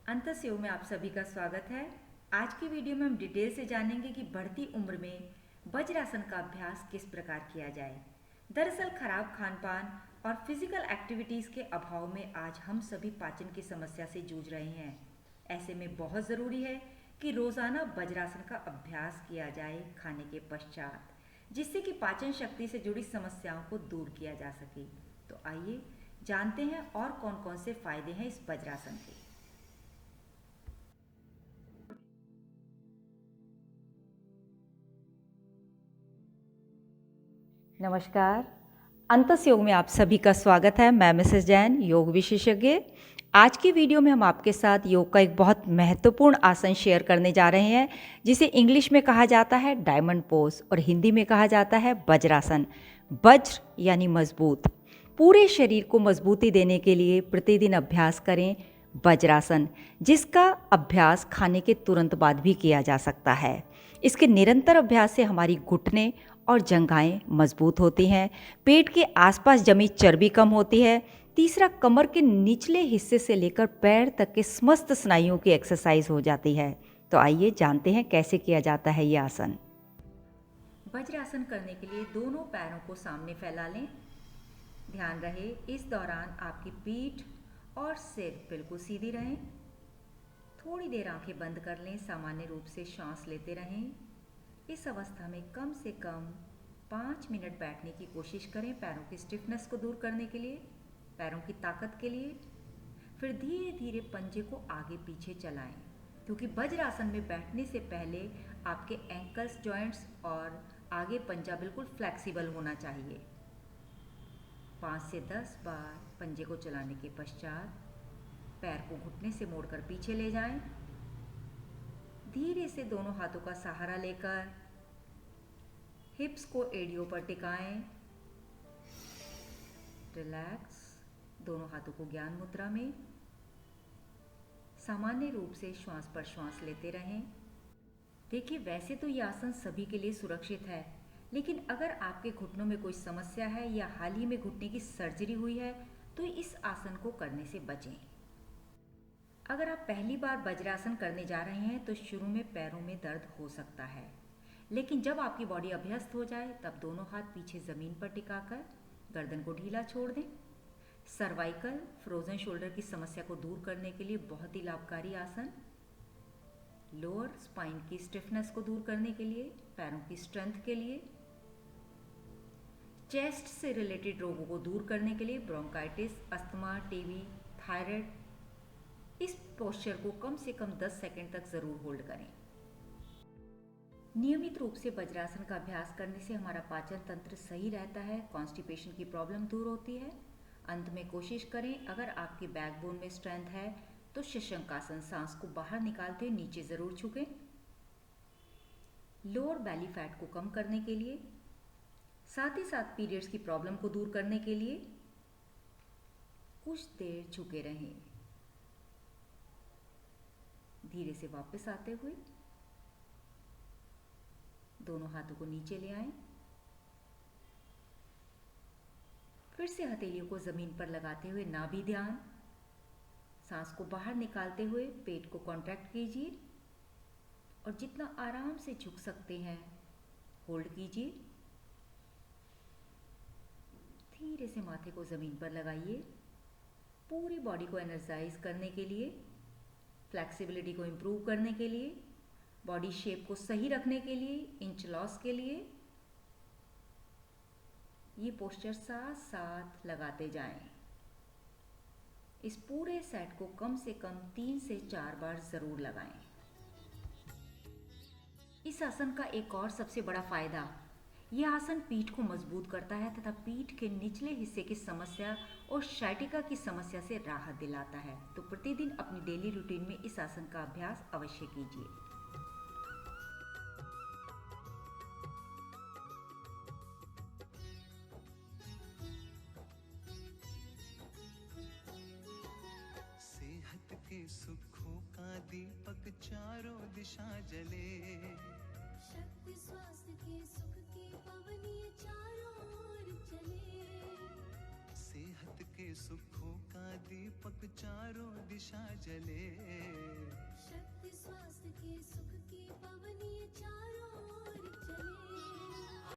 अंतस्योग में आप सभी का स्वागत है। आज की वीडियो में हम डिटेल से जानेंगे कि बढ़ती उम्र में वज्रासन का अभ्यास किस प्रकार किया जाए। दरअसल खराब खान पान और फिजिकल एक्टिविटीज़ के अभाव में आज हम सभी पाचन की समस्या से जूझ रहे हैं। ऐसे में बहुत ज़रूरी है कि रोज़ाना वज्रासन का अभ्यास किया जाए खाने के पश्चात, जिससे कि पाचन शक्ति से जुड़ी समस्याओं को दूर किया जा सके। तो आइए जानते हैं और कौन कौन से फायदे हैं इस वज्रासन के। नमस्कार, अंतस योग में आप सभी का स्वागत है। मैं मिसेस जैन, योग विशेषज्ञ। आज की वीडियो में हम आपके साथ योग का एक बहुत महत्वपूर्ण आसन शेयर करने जा रहे हैं, जिसे इंग्लिश में कहा जाता है डायमंड पोज और हिंदी में कहा जाता है वज्रासन। वज्र यानी मजबूत। पूरे शरीर को मजबूती देने के लिए प्रतिदिन अभ्यास करें वज्रासन, जिसका अभ्यास खाने के तुरंत बाद भी किया जा सकता है। इसके निरंतर अभ्यास से हमारी घुटने और जंघाएं मजबूत होती हैं, पेट के आसपास जमी चर्बी कम होती है। तीसरा, कमर के निचले हिस्से से लेकर पैर तक के समस्त स्नायुओं की एक्सरसाइज हो जाती है। तो आइए जानते हैं कैसे किया जाता है ये आसन। वज्रासन करने के लिए दोनों पैरों को सामने फैला लें। ध्यान रहे इस दौरान आपकी पीठ और सिर बिल्कुल सीधी रहें। थोड़ी देर आंखें बंद कर लें, सामान्य रूप से सांस लेते रहें। इस अवस्था में कम से कम 5 मिनट बैठने की कोशिश करें, पैरों की स्टिफनेस को दूर करने के लिए, पैरों की ताकत के लिए। फिर धीरे धीरे पंजे को आगे पीछे चलाएं, क्योंकि वज्रासन में बैठने से पहले आपके एंकल्स जॉइंट्स और आगे पंजा बिल्कुल फ्लेक्सिबल होना चाहिए। 5 से 10 बार पंजे को चलाने के पश्चात पैर को घुटने से मोड़कर पीछे ले जाएं। धीरे से दोनों हाथों का सहारा लेकर हिप्स को एड़ियों पर टिकाएं। रिलैक्स, दोनों हाथों को ज्ञान मुद्रा में सामान्य रूप से श्वास पर श्वास लेते रहें। देखिए, वैसे तो ये आसन सभी के लिए सुरक्षित है, लेकिन अगर आपके घुटनों में कोई समस्या है या हाल ही में घुटने की सर्जरी हुई है तो इस आसन को करने से बचें। अगर आप पहली बार वज्रासन करने जा रहे हैं तो शुरू में पैरों में दर्द हो सकता है, लेकिन जब आपकी बॉडी अभ्यस्त हो जाए तब दोनों हाथ पीछे ज़मीन पर टिकाकर गर्दन को ढीला छोड़ दें। सर्वाइकल फ्रोजन शोल्डर की समस्या को दूर करने के लिए बहुत ही लाभकारी आसन। लोअर स्पाइन की स्टिफनेस को दूर करने के लिए, पैरों की स्ट्रेंथ के लिए, चेस्ट से रिलेटेड रोगों को दूर करने के लिए, ब्रोंकाइटिस, अस्थमा, टीबी, थायराइड। इस पोस्चर को कम से कम 10 सेकंड तक जरूर होल्ड करें। नियमित रूप से वज्रासन का अभ्यास करने से हमारा पाचन तंत्र सही रहता है, कॉन्स्टिपेशन की प्रॉब्लम दूर होती है। अंत में कोशिश करें, अगर आपके बैकबोन में स्ट्रेंथ है तो शशंकासन, सांस को बाहर निकालते हुए नीचे जरूर झुकें। लोअर बैली फैट को कम करने के लिए, साथ ही साथ पीरियड्स की प्रॉब्लम को दूर करने के लिए कुछ देर झुके रहें। धीरे से वापस आते हुए दोनों हाथों को नीचे ले आएं। फिर से हथेलियों को जमीन पर लगाते हुए नाभि ध्यान, सांस को बाहर निकालते हुए पेट को कॉन्ट्रैक्ट कीजिए और जितना आराम से झुक सकते हैं होल्ड कीजिए। धीरे से माथे को जमीन पर लगाइए। पूरी बॉडी को एनर्जाइज करने के लिए, फ्लेक्सिबिलिटी को इम्प्रूव करने के लिए, बॉडी शेप को सही रखने के लिए, इंच लॉस के लिए ये पोस्चर साथ साथ लगाते जाएं। इस पूरे सेट को कम से कम 3 से 4 बार जरूर लगाएं। इस आसन का एक और सबसे बड़ा फायदा, यह आसन पीठ को मजबूत करता है तथा पीठ के निचले हिस्से की समस्या और शाइटिका की समस्या से राहत दिलाता है। तो प्रतिदिन अपनी डेली रूटीन में इस आसन का अभ्यास अवश्य कीजिए। सेहत के सुखों का दीपक चारों दिशा जले, शक्ति स्वास्थ्य के सुख की पवनी चारों ओर चले। सेहत के सुखों का दीपक चारों दिशा जले,